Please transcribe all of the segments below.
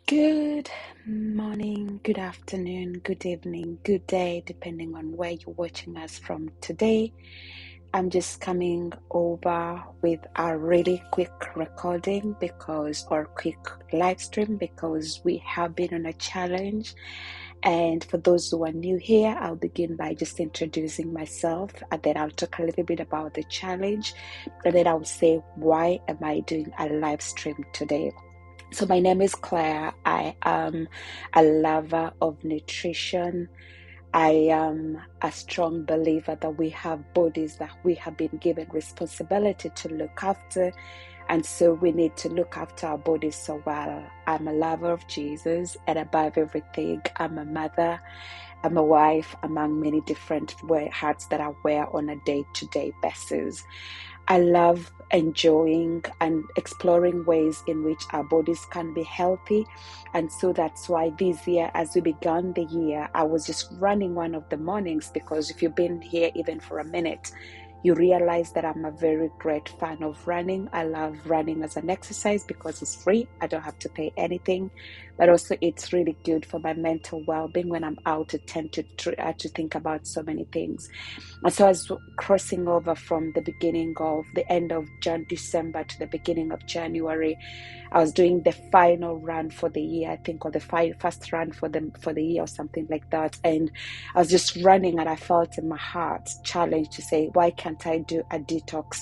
Good morning, good afternoon, good evening, good day, depending on where you're watching us from today. I'm just coming over with a really quick recording or quick live stream because we have been on a challenge. And for those who are new here, I'll begin by just introducing myself, and then I'll talk a little bit about the challenge, and then I'll say, why am I doing a live stream today? So my name is Claire. I am a lover of nutrition. I am a strong believer that we have bodies that we have been given responsibility to look after. And so we need to look after our bodies so well. I'm a lover of Jesus, and above everything, I'm a mother, I'm a wife, among many different hats that I wear on a day-to-day basis. I love enjoying and exploring ways in which our bodies can be healthy. And so that's why this year, as we began the year, I was just running one of the mornings, because if you've been here even for a minute, you realize that I'm a very great fan of running. I love running as an exercise because it's free. I don't have to pay anything, but also it's really good for my mental well-being. When I'm out, I tend to think about so many things. And so I was crossing over from the end of December to the beginning of January. I was doing the final run for the year, I think, or the first run for the year or something like that. And I was just running, and I felt in my heart challenged to say, why can't I do a detox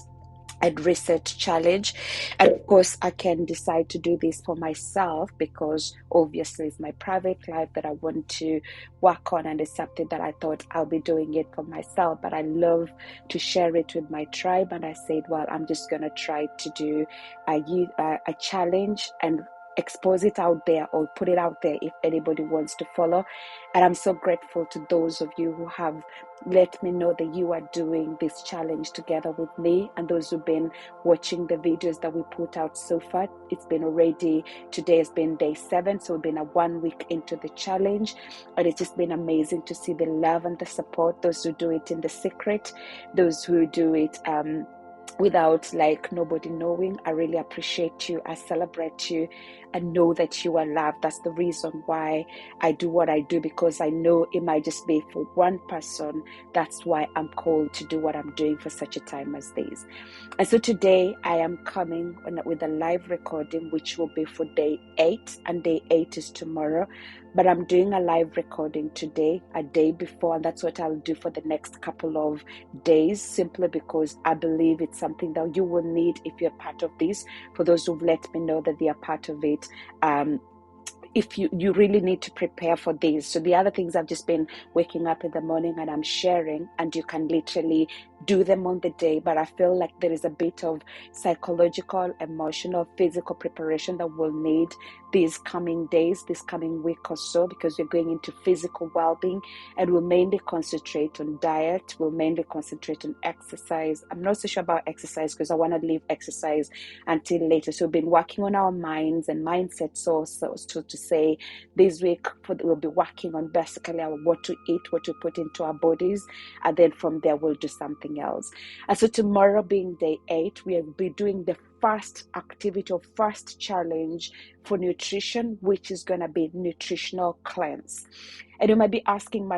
and reset challenge? And of course, I can decide to do this for myself, because obviously it's my private life that I want to work on, and it's something that I thought I'll be doing it for myself, but I love to share it with my tribe. And I said, well, I'm just going to try to do a challenge and expose it out there, or put it out there if anybody wants to follow. And I'm so grateful to those of you who have let me know that you are doing this challenge together with me, and those who've been watching the videos that we put out so far. Today has been day 7, so we've been 1 week into the challenge, and it's just been amazing to see the love and the support, those who do it in the secret, those who do it without nobody knowing. I really appreciate you. I celebrate you. I know that you are loved. That's the reason why I do what I do, because I know it might just be for one person. That's why I'm called to do what I'm doing for such a time as this. And so today I am coming with a live recording, which will be for day 8, and day 8 is tomorrow. But I'm doing a live recording today, a day before, and that's what I'll do for the next couple of days, simply because I believe it's something that you will need if you're part of this. For those who've let me know that they are part of it, if you really need to prepare for this. So the other things, I've just been waking up in the morning and I'm sharing, and you can literally do them on the day. But I feel like there is a bit of psychological, emotional, physical preparation that we'll need these coming days, this coming week or so, because we're going into physical well-being, and we'll mainly concentrate on diet. We'll mainly concentrate on exercise. I'm not so sure about exercise because I want to leave exercise until later. So we've been working on our minds and mindset. So to say, this week we'll be working on basically what to eat, what to put into our bodies, and then from there we'll do something else. And so tomorrow, being day 8, we'll be doing the first activity or first challenge for nutrition, which is going to be nutritional cleanse. And you might be asking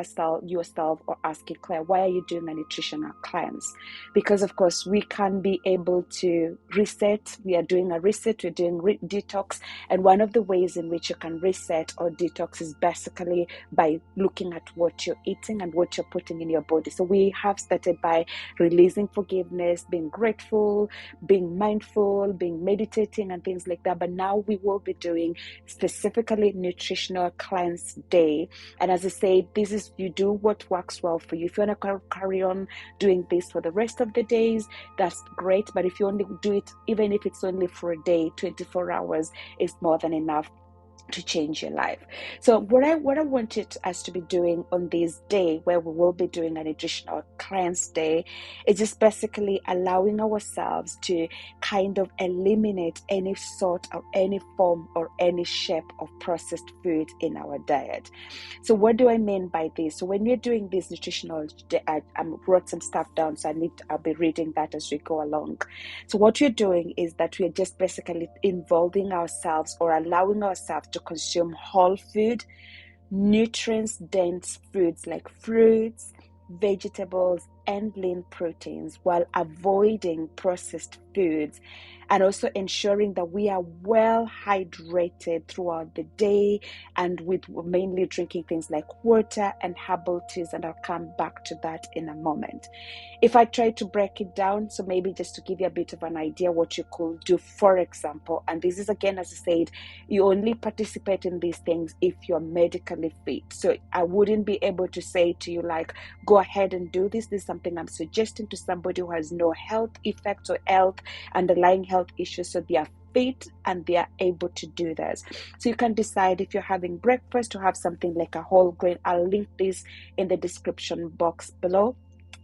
yourself, or asking Claire, why are you doing a nutritional cleanse? Because of course we can be able to reset. We are doing a reset, we're doing detox, and one of the ways in which you can reset or detox is basically by looking at what you're eating and what you're putting in your body. So we have started by releasing forgiveness, being grateful, being mindful, being meditating and things like that. But now we will be doing specifically nutritional cleanse day. And as I say, you do what works well for you. If you want to carry on doing this for the rest of the days, that's great. But if you only do it, even if it's only for a day, 24 hours is more than enough to change your life. So what I wanted us to be doing on this day, where we will be doing an nutritional cleanse day, is just basically allowing ourselves to kind of eliminate any sort of any form or any shape of processed food in our diet. So what do I mean by this? So when we're doing this nutritional day, I wrote some stuff down, so I'll be reading that as we go along. So what we're doing is that we're just basically involving ourselves, or allowing ourselves have to consume whole food, nutrients dense foods like fruits, vegetables, and lean proteins, while avoiding processed foods, and also ensuring that we are well hydrated throughout the day, and with mainly drinking things like water and herbal teas. And I'll come back to that in a moment. If I try to break it down, so maybe just to give you a bit of an idea what you could do, for example, and this is again, as I said, you only participate in these things if you're medically fit. So I wouldn't be able to say to you, like, go ahead and do this. This is something I'm suggesting to somebody who has no health effects or underlying health issues, so they are fit and they are able to do this. So you can decide if you're having breakfast to have something like a whole grain. I'll link this in the description box below.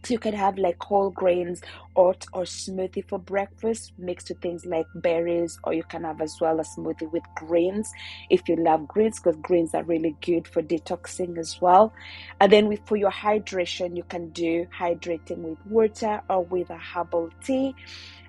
So you can have like whole grains, oat or smoothie for breakfast mixed with things like berries, or you can have as well a smoothie with greens if you love greens, because greens are really good for detoxing as well. And then for your hydration, you can do hydrating with water or with a herbal tea.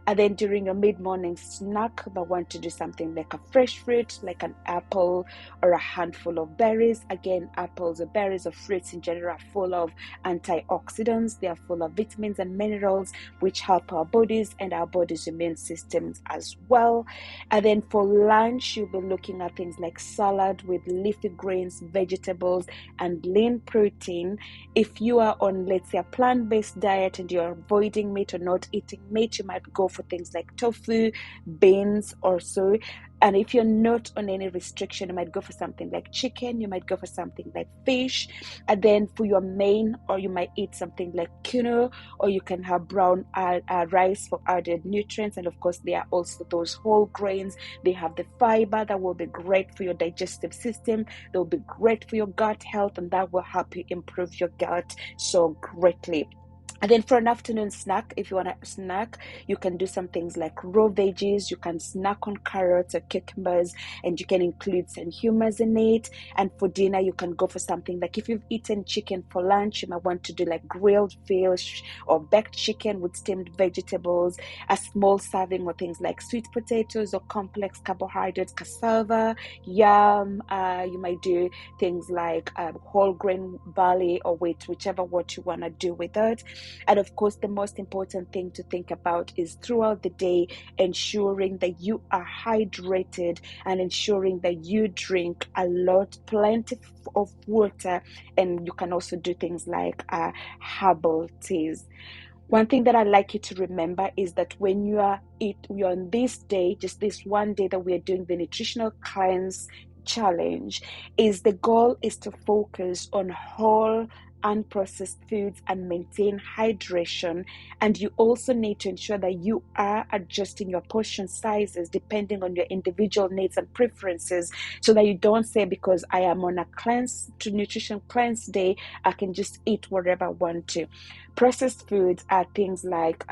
And then during your mid-morning snack, I want to do something like a fresh fruit, like an apple or a handful of berries. Again, apples or berries or fruits in general are full of antioxidants. They are full of vitamins and minerals, which help our bodies and our body's immune systems as well. And then for lunch, you'll be looking at things like salad with leafy greens, vegetables, and lean protein. If you are on, let's say, a plant-based diet and you're avoiding meat or not eating meat, you might go for things like tofu, beans, or so. And if you're not on any restriction, you might go for something like chicken, you might go for something like fish. And then for your main, or you might eat something like quinoa, or you can have brown rice for added nutrients. And of course, there are also those whole grains. They have the fiber that will be great for your digestive system. They'll be great for your gut health, and that will help you improve your gut so greatly. And then for an afternoon snack, if you want to snack, you can do some things like raw veggies. You can snack on carrots or cucumbers, and you can include some hummus in it. And for dinner, you can go for something like, if you've eaten chicken for lunch, you might want to do like grilled fish or baked chicken with steamed vegetables, a small serving of things like sweet potatoes or complex carbohydrates, cassava, yam. You might do things like whole grain barley or wheat, whichever what you want to do with it. And of course, the most important thing to think about is throughout the day, ensuring that you are hydrated and ensuring that you drink plenty of water. And you can also do things like herbal teas. One thing that I'd like you to remember is that when you're on this day, just this one day that we are doing the nutritional cleanse challenge, is the goal is to focus on whole unprocessed foods and maintain hydration. And you also need to ensure that you are adjusting your portion sizes depending on your individual needs and preferences, so that you don't say, because I am on a nutrition cleanse day, I can just eat whatever I want to. Processed foods are things like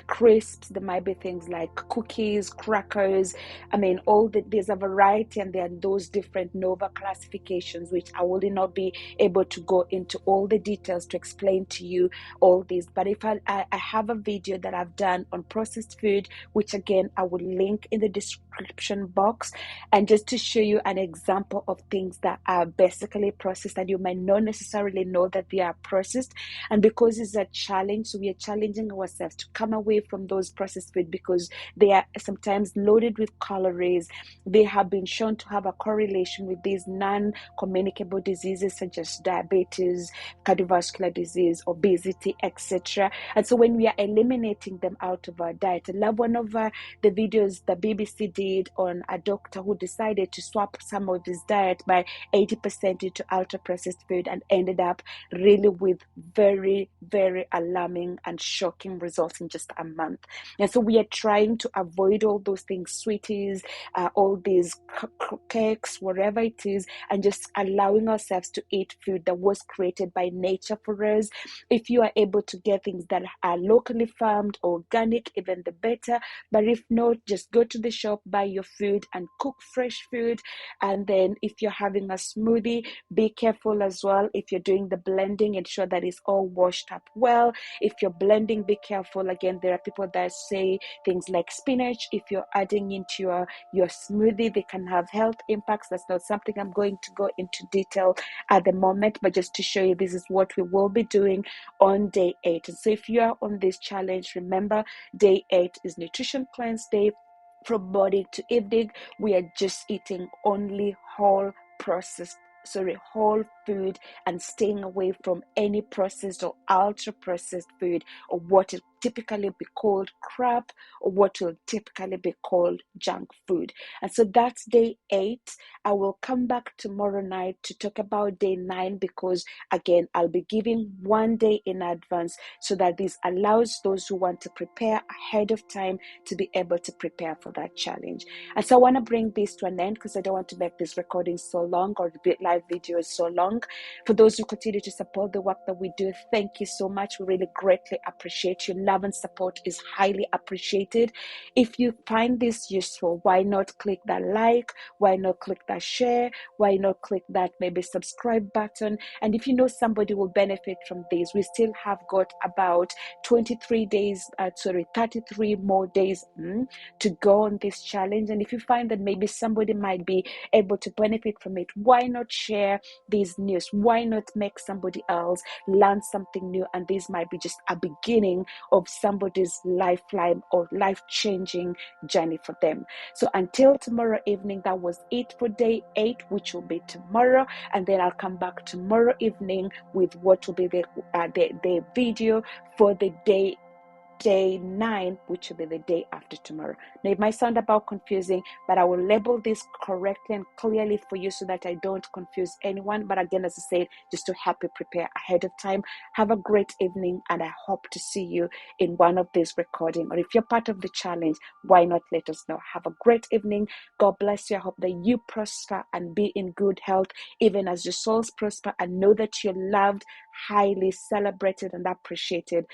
crisps. There might be things like cookies, crackers. I mean, there's a variety, and there are those different NOVA classifications, which I will not be able to go into all the details to explain to you all this. But if I have a video that I've done on processed food, which again I will link in the description box, and just to show you an example of things that are basically processed, and you might not necessarily know that they are processed. And because it's a challenge, so we are challenging ourselves to come away from those processed food, because they are sometimes loaded with calories. They have been shown to have a correlation with these non-communicable diseases such as diabetes, cardiovascular disease, obesity, etc. And so when we are eliminating them out of our diet, I love one of the videos the BBC did on a doctor who decided to swap some of his diet by 80% into ultra processed food, and ended up really with very, very alarming and shocking results in just a month. And so we are trying to avoid all those things, sweeties, all these cakes, whatever it is, and just allowing ourselves to eat food that was created by nature for us. If you are able to get things that are locally farmed, organic, even the better. But if not, just go to the shop, buy your food, and cook fresh food. And then if you're having a smoothie, be careful as well. If you're doing the blending, ensure that it's all washed up well. If you're blending, be careful wonderful. Again, there are people that say things like spinach, if you're adding into your smoothie, they can have health impacts. That's not something I'm going to go into detail at the moment, but just to show you, this is what we will be doing on day 8. And so if you are on this challenge, remember, day 8 is nutrition cleanse day. From morning to evening, we are just eating only whole food, and staying away from any processed or ultra processed food, or what will typically be called crap, or what will typically be called junk food. And so that's day 8. I will come back tomorrow night to talk about day 9, because again, I'll be giving one day in advance, so that this allows those who want to prepare ahead of time to be able to prepare for that challenge. And so I want to bring this to an end, because I don't want to make this recording so long, or the live video is so long. For those who continue to support the work that we do, thank you so much. We really greatly appreciate your love and support is highly appreciated. If you find this useful, why not click that like? Why not click that share? Why not click that maybe subscribe button? And if you know somebody will benefit from this, we still have got about 33 more days to go on this challenge. And if you find that maybe somebody might be able to benefit from it, why not share these news? Why not make somebody else learn something new? And this might be just a beginning of somebody's lifeline or life-changing journey for them. So until tomorrow evening, that was it for day 8, which will be tomorrow. And then I'll come back tomorrow evening with what will be the video for the day 9, which will be the day after tomorrow. Now, it might sound about confusing, but I will label this correctly and clearly for you, so that I don't confuse anyone. But again, as I said, just to help you prepare ahead of time. Have a great evening, and I hope to see you in one of these recordings. Or if you're part of the challenge, why not let us know? Have a great evening. God bless you. I hope that you prosper and be in good health, even as your souls prosper, and know that you're loved, highly celebrated, and appreciated.